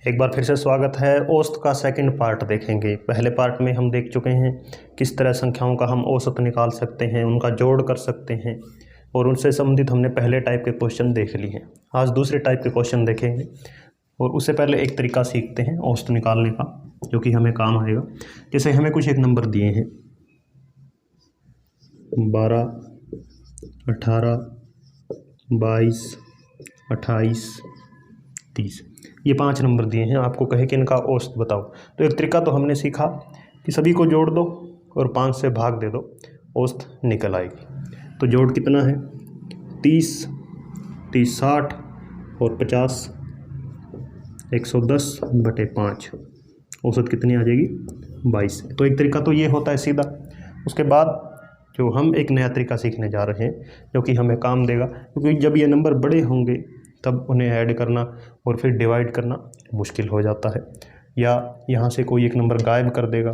एक बार फिर से स्वागत है। औसत का सेकंड पार्ट देखेंगे। पहले पार्ट में हम देख चुके हैं किस तरह संख्याओं का हम औसत निकाल सकते हैं, उनका जोड़ कर सकते हैं और उनसे संबंधित हमने पहले टाइप के क्वेश्चन देख लिए हैं। आज दूसरे टाइप के क्वेश्चन देखेंगे और उससे पहले एक तरीका सीखते हैं औसत निकालने का, जो कि हमें काम आएगा। जैसे हमें कुछ एक नंबर दिए हैं 12, 18, 22, 28, 30, ये 5 नंबर दिए हैं। आपको कहे कि इनका औसत बताओ। तो एक तरीका तो हमने सीखा कि सभी को जोड़ दो और 5 से भाग दे दो, औसत निकल आएगी। तो जोड़ कितना है? 30, 30 60 और 50, 110/5। औसत कितनी आ जाएगी? 22। तो एक तरीका तो ये होता है सीधा। उसके बाद जो हम एक नया तरीका सीखने जा रहे हैं जो कि हमें काम देगा, क्योंकि जब ये नंबर बड़े होंगे तब उन्हें ऐड करना और फिर डिवाइड करना मुश्किल हो जाता है, या यहाँ से कोई एक नंबर गायब कर देगा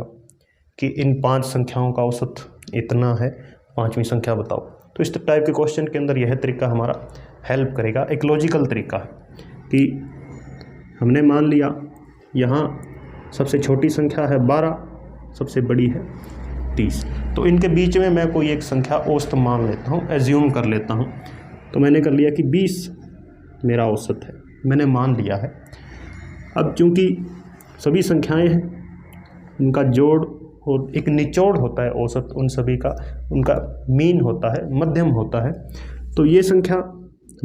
कि इन 5 संख्याओं का औसत इतना है, 5वीं संख्या बताओ। तो इस टाइप के क्वेश्चन के अंदर यह तरीका हमारा हेल्प करेगा। एक लॉजिकल तरीका है कि हमने मान लिया यहाँ सबसे छोटी संख्या है 12, सबसे बड़ी है 30, तो इनके बीच में मैं कोई एक संख्या औसत मान लेता हूँ, एज्यूम कर लेता हूँ। तो मैंने कर लिया कि 20 मेरा औसत है, मैंने मान लिया है। अब चूंकि सभी संख्याएं हैं, उनका जोड़ और एक निचोड़ होता है औसत, उन सभी का उनका मीन होता है, मध्यम होता है। तो ये संख्या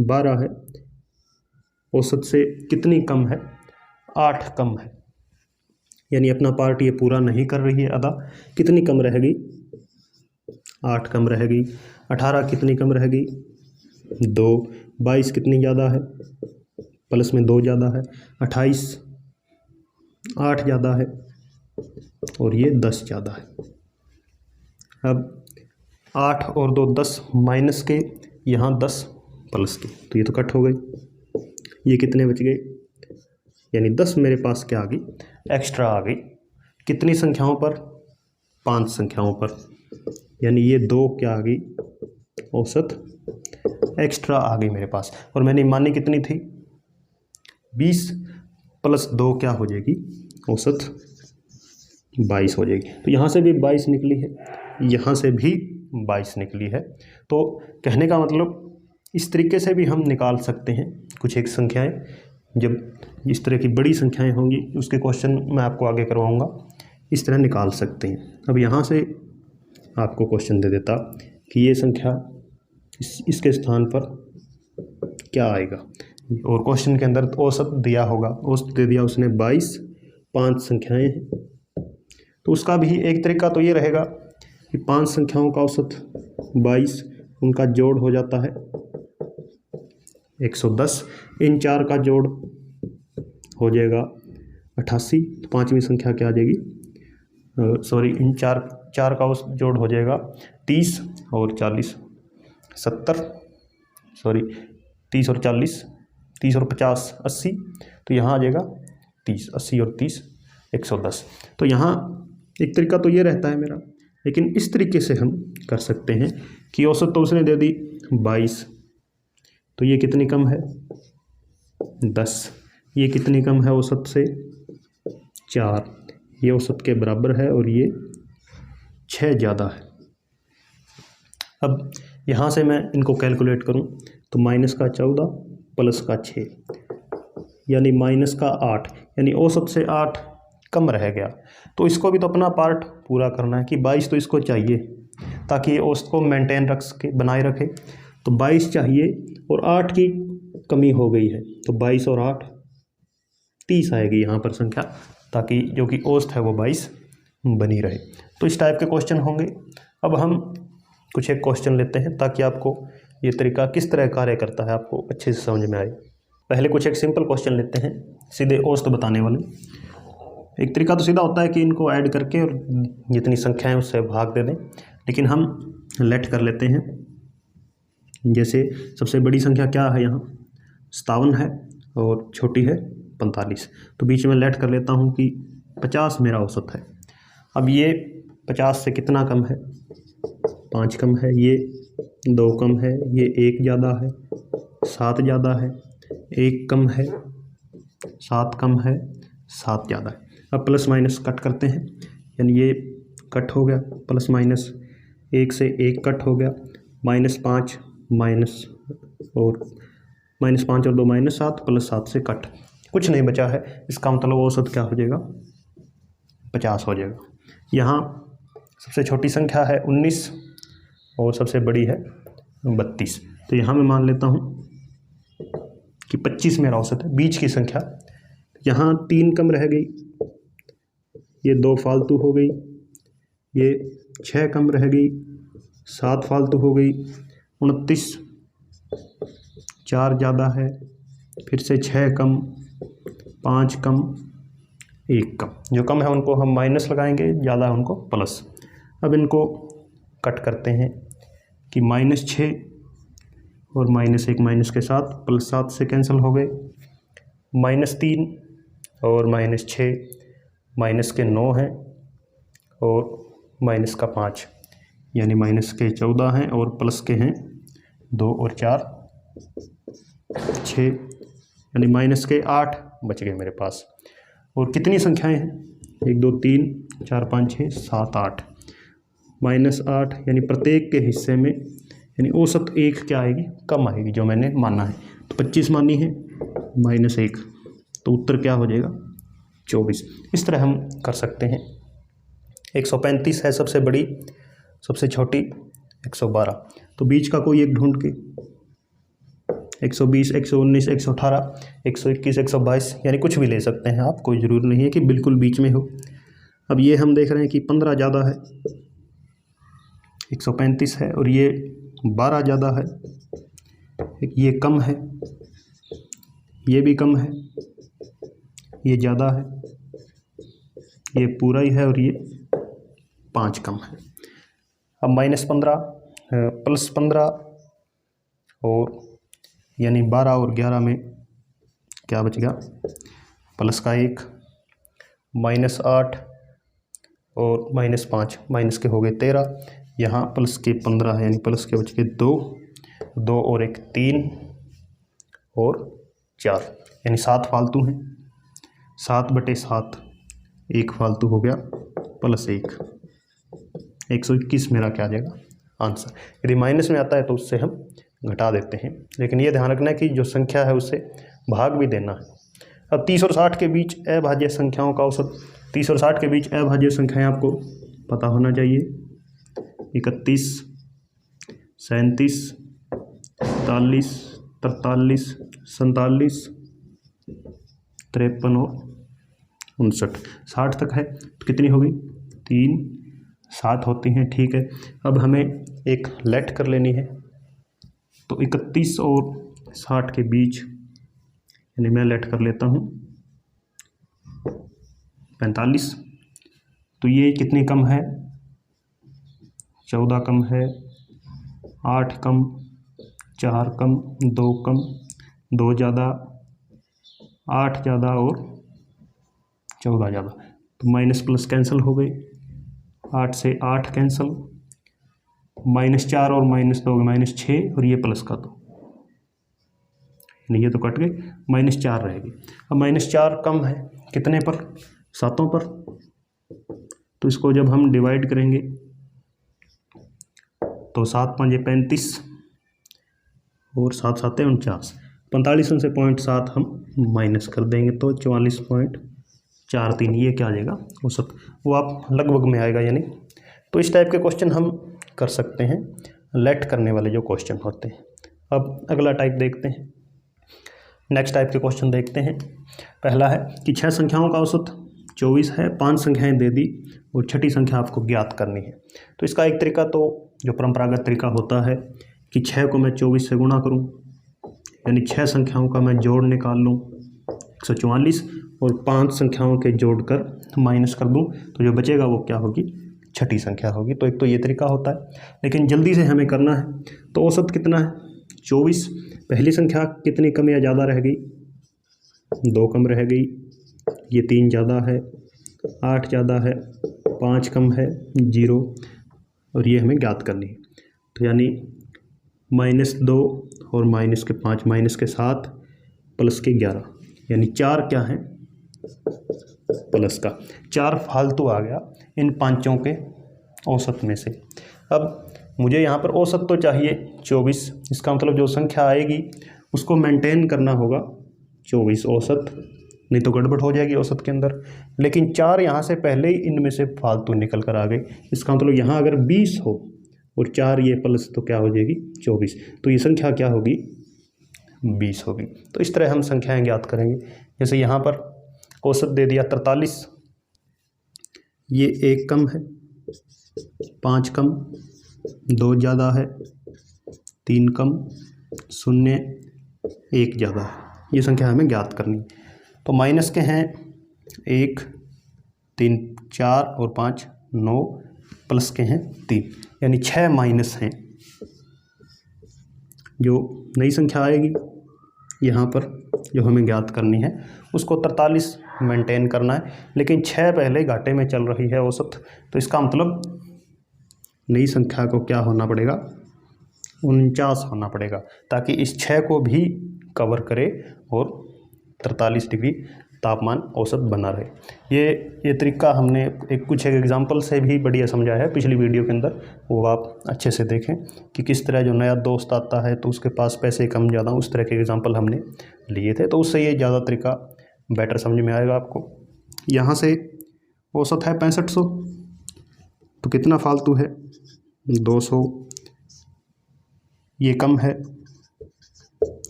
12 है, औसत से कितनी कम है? 8 कम है, यानी अपना पार्ट ये पूरा नहीं कर रही है आधा। कितनी कम रहेगी? 8 कम रहेगी। 18 कितनी कम रहेगी? 2। 22 कितनी ज़्यादा है? प्लस में 2 ज़्यादा है। 28 8 ज़्यादा है और ये 10 ज़्यादा है। अब 8 और 2 10 माइनस के, यहाँ 10 प्लस के, तो ये तो कट हो गई। ये कितने बच गए? यानी 10 मेरे पास क्या आ गई? एक्स्ट्रा आ गई। कितनी संख्याओं पर? 5 संख्याओं पर, यानी ये 2 क्या आ गई? औसत एक्स्ट्रा आ गई मेरे पास। और मैंने मानी कितनी थी? 20 प्लस 2 क्या हो जाएगी? औसत 22 हो जाएगी। तो यहाँ से भी 22 निकली है, यहाँ से भी 22 निकली है। तो कहने का मतलब इस तरीके से भी हम निकाल सकते हैं कुछ एक संख्याएं। जब इस तरह की बड़ी संख्याएं होंगी, उसके क्वेश्चन मैं आपको आगे करवाऊंगा, इस तरह निकाल सकते हैं। अब यहाँ से आपको क्वेश्चन दे देता कि ये संख्या इसके स्थान पर क्या आएगा, और क्वेश्चन के अंदर औसत दिया होगा, औसत दे दिया उसने 22, 5 संख्याएं हैं। तो उसका भी एक तरीका तो ये रहेगा कि 5 संख्याओं का औसत 22, उनका जोड़ हो जाता है 110, इन 4 का जोड़ हो जाएगा 88। तो 5वीं संख्या क्या आ जाएगी? इन चार का उस जोड़ हो जाएगा 30 और 40, 70, 30 और 40, 30 और 50 80। तो यहाँ आ जाएगा 30, 80 और 30 110। तो यहाँ एक तरीका तो ये रहता है मेरा, लेकिन इस तरीके से हम कर सकते हैं कि औसत तो उसने दे दी 22, तो ये कितनी कम है? 10। ये कितनी कम है औसत से? 4। ये औसत के बराबर है और ये 6 ज़्यादा है। अब यहाँ से मैं इनको कैलकुलेट करूँ तो माइनस का 14 प्लस का 6, यानी माइनस का 8, यानी औसत से 8 कम रह गया। तो इसको भी तो अपना पार्ट पूरा करना है कि 22 तो इसको चाहिए ताकि ये औसत को मेंटेन रख सके, बनाए रखे। तो 22 चाहिए और 8 की कमी हो गई है, तो 22 और 8 30 आएगी यहाँ पर संख्या, ताकि जो कि औसत है वो 22 बनी रहे। तो इस टाइप के क्वेश्चन होंगे। अब हम कुछ एक क्वेश्चन लेते हैं ताकि आपको ये तरीका किस तरह कार्य करता है आपको अच्छे से समझ में आए। पहले कुछ एक सिंपल क्वेश्चन लेते हैं, सीधे औसत बताने वाले। एक तरीका तो सीधा होता है कि इनको ऐड करके और जितनी संख्याएं उससे भाग दे दें, लेकिन हम लेट कर लेते हैं। जैसे सबसे बड़ी संख्या क्या है यहाँ? 57 है और छोटी है 45। तो बीच में लेट कर लेता हूँ कि 50 मेरा औसत है। अब ये 50 से कितना कम है? 5 कम है, ये 2 कम है, ये 1 ज़्यादा है, 7 ज़्यादा है, 1 कम है, 7 कम है, 7 ज़्यादा है। अब प्लस माइनस कट करते हैं, यानी ये कट हो गया, प्लस माइनस 1 से 1 कट हो गया, -5 माइनस और -5 और 2 -7 प्लस 7 से कट, कुछ नहीं बचा है। इसका मतलब औसत क्या हो जाएगा, 50 हो जाएगा। यहाँ सबसे छोटी संख्या है 19 और सबसे बड़ी है 32, तो यहाँ मैं मान लेता हूँ कि 25 मेरा औसत है, बीच की संख्या। यहाँ 3 कम रह गई, ये 2 फालतू हो गई, ये 6 कम रह गई, 7 फालतू हो गई, 29, 4 ज़्यादा है, फिर से 6 कम, 5 कम, 1 कम। जो कम है उनको हम माइनस लगाएंगे, ज़्यादा है उनको प्लस। अब इनको कट करते हैं कि -6 और -1 माइनस के साथ +7 से कैंसिल हो गए, -3 और -6 माइनस के 9 हैं और माइनस का 5, यानी माइनस के 14 हैं और प्लस के हैं 2 और 4 6, यानी माइनस के 8 बच गए मेरे पास। और कितनी संख्याएं हैं, 1 2 3 4 5 6 7 8, -8, यानी प्रत्येक के हिस्से में, यानी औसत 1 क्या आएगी, कम आएगी, जो मैंने माना है। तो 25 मानी है, -1, तो उत्तर क्या हो जाएगा, 24। इस तरह हम कर सकते हैं। 135 है सबसे बड़ी, सबसे छोटी 112, तो बीच का कोई एक ढूंढ के 120 119 118 121 122, यानी कुछ भी ले सकते हैं आप, कोई ज़रूर नहीं है कि बिल्कुल बीच में हो। अब ये हम देख रहे हैं कि 15 ज़्यादा है, 135 है, और ये 12 ज़्यादा है, ये कम है, ये भी कम है, ये ज़्यादा है, ये पूरा ही है, और ये 5 कम है। अब -15 +15 और यानी 12 और 11 में क्या बच गया, प्लस का 1, -8 और -5 माइनस के हो गए 13, यहाँ प्लस के 15 है, यानी प्लस के बच गए 2 और 1 3 और 4, यानी 7 फालतू हैं, 7/7 1 फालतू हो गया, +1, 121 मेरा क्या आ जाएगा आंसर। यदि माइनस में आता है तो उससे हम घटा देते हैं, लेकिन ये ध्यान रखना है कि जो संख्या है उससे भाग भी देना है। अब 30 और 60 के बीच अभाज्य संख्याओं का औसत, 30 और 60 के बीच अभाज्य संख्याएं आपको पता होना चाहिए, 31 37 43 43 47 53 और 59। 60 तक है तो कितनी होगी, 3 7 होती हैं, ठीक है। अब हमें एक लेट कर लेनी है, तो 31 और 60 के बीच, यानी मैं लेट कर लेता हूँ 45, तो ये कितनी कम है, 14 कम है, 8 कम, 4 कम, 2 कम, 2 ज़्यादा, 8 ज़्यादा और 14 ज़्यादा, तो माइनस प्लस कैंसिल हो गए, 8 से 8 कैंसिल, -4 और -2 -6, और ये प्लस का 2, ये तो कट गए, -4 रहेगी। अब -4 कम है कितने पर, 7 पर, तो इसको जब हम डिवाइड करेंगे तो 7 5 35 और 7 7 49, 45 से 0.7 हम माइनस कर देंगे तो 44.43, ये क्या आ जाएगा औसत, वो आप लगभग में आएगा यानी। तो इस टाइप के क्वेश्चन हम कर सकते हैं, लेट करने वाले जो क्वेश्चन होते हैं। अब अगला टाइप देखते हैं, नेक्स्ट टाइप के क्वेश्चन देखते हैं। पहला है कि 6 संख्याओं का औसत 24 है, 5 संख्याएं दे दी और छठी संख्या आपको ज्ञात करनी है। तो इसका एक तरीका तो जो परंपरागत तरीका होता है कि 6 को मैं 24 से गुणा करूं, यानी 6 संख्याओं का मैं जोड़ निकाल लूं 144 और 5 संख्याओं के जोड़कर माइनस कर दूं, तो जो बचेगा वो क्या होगी, छठी संख्या होगी। तो एक तो ये तरीका होता है, लेकिन जल्दी से हमें करना है। तो औसत कितना है 24, पहली संख्या कितनी कम या ज़्यादा रह गई, 2 कम रह गई, ये 3 ज़्यादा है, 8 ज़्यादा है, 5 कम है, 0, और ये हमें ज्ञात करनी है। तो यानी -2 और -5 -7 +11, यानी 4 क्या है प्लस का, 4 फालतू आ गया इन पांचों के औसत में से। अब मुझे यहाँ पर औसत तो चाहिए 24, इसका मतलब जो संख्या आएगी उसको मेंटेन करना होगा 24 औसत, नहीं तो गड़बड़ हो जाएगी औसत के अंदर। लेकिन 4 यहाँ से पहले ही इनमें से फालतू निकल कर आ गई, इसका मतलब यहाँ अगर 20 हो और 4 ये प्लस तो क्या हो जाएगी 24, तो ये संख्या क्या होगी 20 होगी। तो इस तरह हम संख्याएं ज्ञात करेंगे। जैसे यहाँ पर औसत दे दिया 43, ये 1 कम है, 5 कम, 2 ज़्यादा है, 3 कम, 0, 1 ज़्यादा है, ये संख्या हमें ज्ञात करनी। तो माइनस के हैं 1, 3, 4 और 5 9, प्लस के हैं 3, यानी 6 माइनस हैं। जो नई संख्या आएगी यहाँ पर जो हमें ज्ञात करनी है उसको 43 मेंटेन करना है, लेकिन 6 पहले घाटे में चल रही है औसत, तो इसका मतलब नई संख्या को क्या होना पड़ेगा 49 होना पड़ेगा, ताकि इस 6 को भी कवर करे और 43 डिग्री तापमान औसत बना रहे। ये तरीका हमने कुछ एग्जांपल से भी बढ़िया समझाया है पिछली वीडियो के अंदर, वो आप अच्छे से देखें कि किस तरह जो नया दोस्त आता है तो उसके पास पैसे कम ज़्यादा, उस तरह के एग्जांपल हमने लिए थे, तो उससे ये ज़्यादा तरीका बेटर समझ में आएगा आपको। यहाँ से औसत है 6500, तो कितना फालतू है 200, ये कम है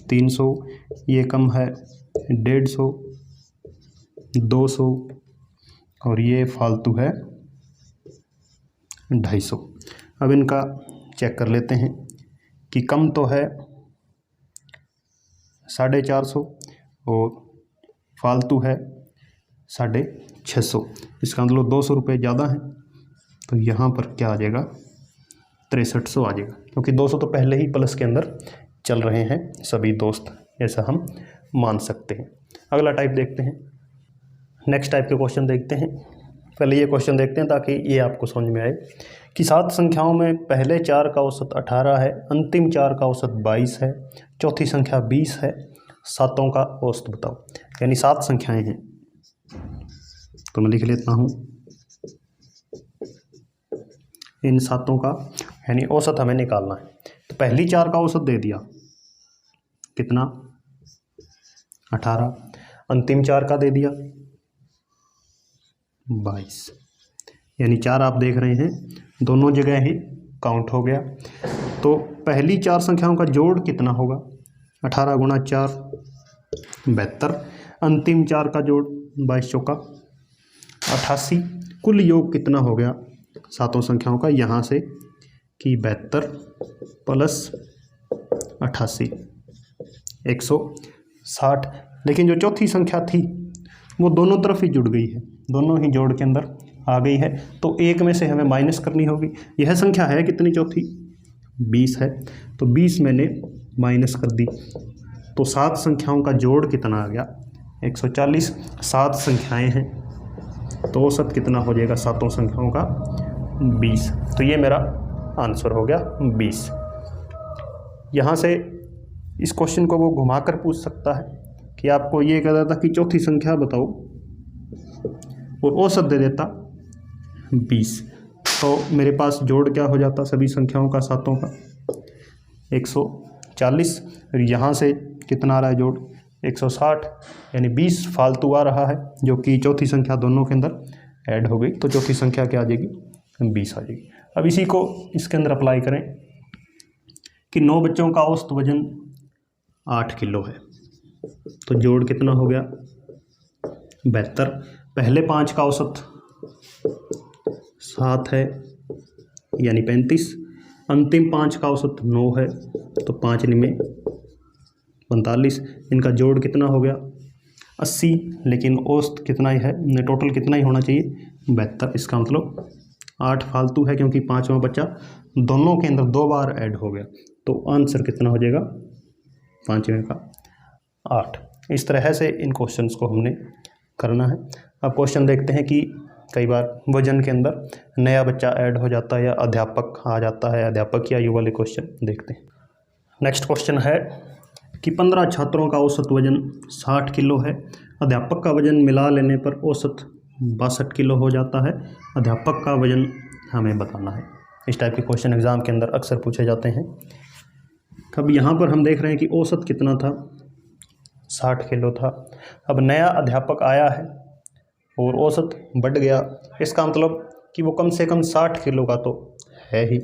300, ये कम है 150, 200 और ये फालतू है 250। अब इनका चेक कर लेते हैं कि कम तो है 450 और फालतू है 650, इसका मतलब 200 रुपये ज़्यादा है, तो यहाँ पर क्या आ जाएगा 6300 आ जाएगा, क्योंकि 200 तो पहले ही प्लस के अंदर चल रहे हैं सभी दोस्त, ऐसा हम मान सकते हैं। अगला टाइप देखते हैं, नेक्स्ट टाइप के क्वेश्चन देखते हैं। पहले ये क्वेश्चन देखते हैं ताकि ये आपको समझ में आए कि 7 संख्याओं में पहले 4 का औसत 18 है, अंतिम 4 का औसत 22 है, चौथी संख्या 20 है, सातों का औसत बताओ। यानी 7 संख्याएं हैं, तो मैं लिख लेता हूँ इन सातों का यानी औसत हमें निकालना है। तो पहली 4 का औसत दे दिया कितना 18, अंतिम 4 का दे दिया 22, यानी 4 आप देख रहे हैं दोनों जगह ही काउंट हो गया। तो पहली 4 संख्याओं का जोड़ कितना होगा 18 गुणा 4 72, अंतिम 4 का जोड़ 22 चौका 88, कुल योग कितना हो गया सातों संख्याओं का यहाँ से कि 72 प्लस 88 160। लेकिन जो चौथी संख्या थी वो दोनों तरफ ही जुड़ गई है, दोनों ही जोड़ के अंदर आ गई है, तो एक में से हमें माइनस करनी होगी। यह संख्या है कितनी चौथी 20 है, तो 20 मैंने माइनस कर दी, तो 7 संख्याओं का जोड़ कितना आ गया 140। 7 संख्याएं हैं तो औसत कितना हो जाएगा सातों संख्याओं का 20, तो ये मेरा आंसर हो गया 20। यहाँ से इस क्वेश्चन को वो घुमा कर पूछ सकता है कि आपको ये कह देता कि चौथी संख्या बताओ और औसत दे देता 20, तो मेरे पास जोड़ क्या हो जाता सभी संख्याओं का सातों का 140, और यहाँ से कितना आ रहा है जोड़ 160, यानी 20 फालतू आ रहा है जो कि चौथी संख्या दोनों के अंदर ऐड हो गई, तो चौथी संख्या क्या आ जाएगी 20 आ जाएगी। अब इसी को इसके अंदर अप्लाई करें कि 9 बच्चों का औसत वजन 8 किलो है, तो जोड़ कितना हो गया 72, पहले 5 का औसत 7 है यानी 35, अंतिम 5 का औसत 9 है, तो 5 में 45, इनका जोड़ कितना हो गया 80, लेकिन औसत कितना ही है टोटल कितना ही होना चाहिए 72, इसका मतलब 8 फालतू है क्योंकि 5वां बच्चा दोनों के अंदर 2 बार ऐड हो गया, तो आंसर कितना हो जाएगा 5वें का 8। इस तरह से इन क्वेश्चंस को हमने करना है। अब क्वेश्चन देखते हैं कि कई बार वजन के अंदर नया बच्चा ऐड हो जाता है या अध्यापक आ जाता है, अध्यापक या युवा वाले क्वेश्चन देखते हैं। नेक्स्ट क्वेश्चन है कि 15 छात्रों का औसत वजन 60 किलो है, अध्यापक का वजन मिला लेने पर औसत 62 किलो हो जाता है, अध्यापक का वजन हमें बताना है। इस टाइप के क्वेश्चन एग्ज़ाम के अंदर अक्सर पूछे जाते हैं। अब यहाँ पर हम देख रहे हैं कि औसत कितना था, 60 किलो था। अब नया अध्यापक आया है और औसत बढ़ गया, इसका मतलब कि वो कम से कम 60 किलो का तो है ही,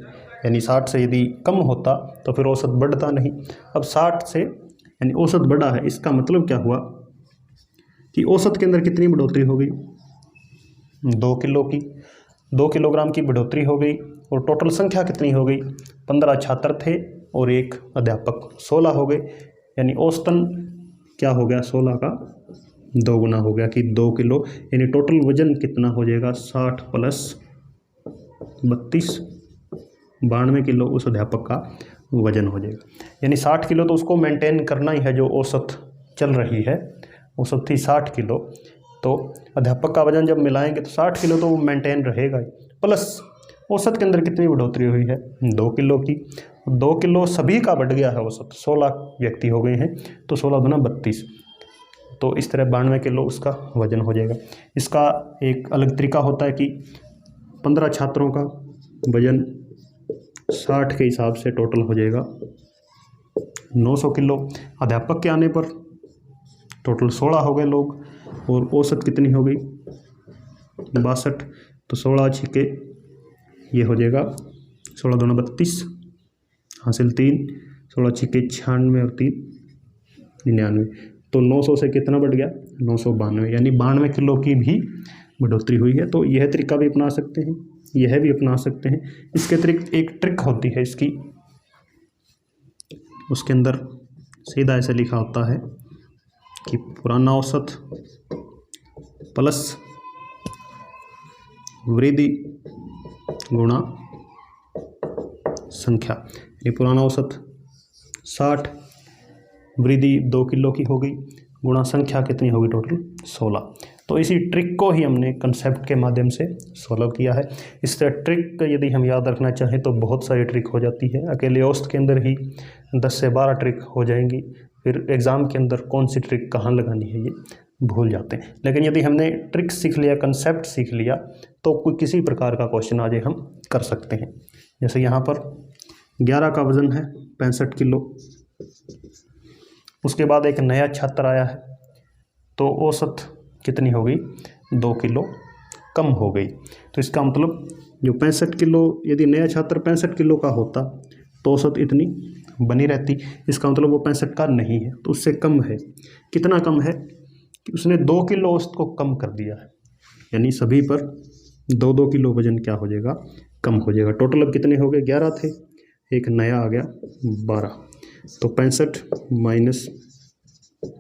यानी 60 से यदि कम होता तो फिर औसत बढ़ता नहीं। अब 60 से यानी औसत बढ़ा है, इसका मतलब क्या हुआ कि औसत के अंदर कितनी बढ़ोतरी हो गई, 2 किलो की, 2 किलोग्राम की बढ़ोतरी हो गई। और टोटल संख्या कितनी हो गई, 15 छात्र थे और एक अध्यापक, 16 हो गए। यानी औसतन क्या हो गया, 16 का 2 गुना हो गया कि 2 किलो, यानी टोटल वजन कितना हो जाएगा, 60 प्लस 32, 92 किलो उस अध्यापक का वजन हो जाएगा। यानी 60 किलो तो उसको मेंटेन करना ही है, जो औसत चल रही है, औसत थी 60 किलो, तो अध्यापक का वजन जब मिलाएंगे तो 60 किलो तो वो मेंटेन रहेगा ही, प्लस औसत के अंदर कितनी बढ़ोतरी हुई है, 2 किलो की। 2 किलो सभी का बढ़ गया है औसत, 16 व्यक्ति हो गए हैं, तो 16 गुना 32, तो इस तरह 92 किलो उसका वजन हो जाएगा। इसका एक अलग तरीका होता है कि 15 छात्रों का वजन 60 के हिसाब से टोटल हो जाएगा 900 किलो। अध्यापक के आने पर टोटल 16 हो गए लोग और औसत कितनी हो गई, 62, तो 16 छिके ये हो जाएगा 16 दूना 32, हासिल 3, 16 छिके 96 और 3 99, तो 900 से कितना बढ़ गया, 992, यानी 92 किलो की भी बढ़ोतरी हुई है। तो यह तरीका भी अपना सकते हैं, यह भी अपना सकते हैं। इसके अतिरिक्त एक ट्रिक होती है इसकी, उसके अंदर सीधा ऐसे लिखा होता है कि पुराना औसत प्लस वृद्धि गुणा संख्या, ये पुराना औसत 60, वृद्धि 2 किलो की हो गई, गुणा संख्या कितनी होगी टोटल 16। तो इसी ट्रिक को ही हमने कंसेप्ट के माध्यम से सॉल्व किया है। इस तरह ट्रिक यदि हम याद रखना चाहें तो बहुत सारी ट्रिक हो जाती है, अकेले औसत के अंदर ही 10 से 12 ट्रिक हो जाएंगी, फिर एग्ज़ाम के अंदर कौन सी ट्रिक कहाँ लगानी है ये भूल जाते हैं। लेकिन यदि हमने ट्रिक सीख लिया, कंसेप्ट सीख लिया, तो कोई किसी प्रकार का क्वेश्चन आज हम कर सकते हैं। जैसे यहाँ पर 11 का वज़न है 65 किलो, उसके बाद एक नया छात्र आया है तो औसत कितनी हो गई, 2 किलो कम हो गई। तो इसका मतलब जो 65 किलो, यदि नया छात्र 65 किलो का होता तो औसत इतनी बनी रहती, इसका मतलब वो 65 का नहीं है, तो उससे कम है। कितना कम है कि उसने 2 किलो औसत को कम कर दिया है, यानी सभी पर 2-2 किलो वजन क्या हो जाएगा, कम हो जाएगा। टोटल अब कितने हो गए, 11 थे, एक नया आ गया 12, तो 65 माइनस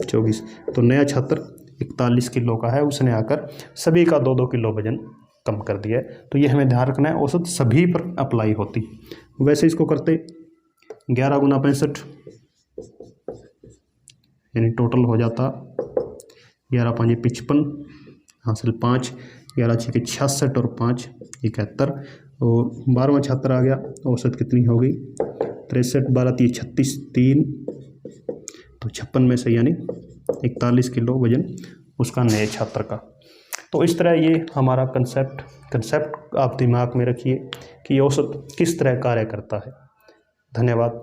24, तो नया छात्र 41 किलो का है, उसने आकर सभी का 2-2 किलो वजन कम कर दिया है। तो ये हमें ध्यान रखना है, औसत सभी पर अप्लाई होती। वैसे इसको करते 11 गुना 65, यानी टोटल हो जाता 11 5 55, हासिल 5, 11 6 66 और 5 71, और 12वां छात्र आ गया, औसत कितनी हो गई 63, 12 3 36, 3, तो 56 में से यानी 41 किलो वजन उसका नए छात्र का। तो इस तरह ये हमारा कंसेप्ट आप दिमाग में रखिए कि औसत किस तरह कार्य करता है। धन्यवाद।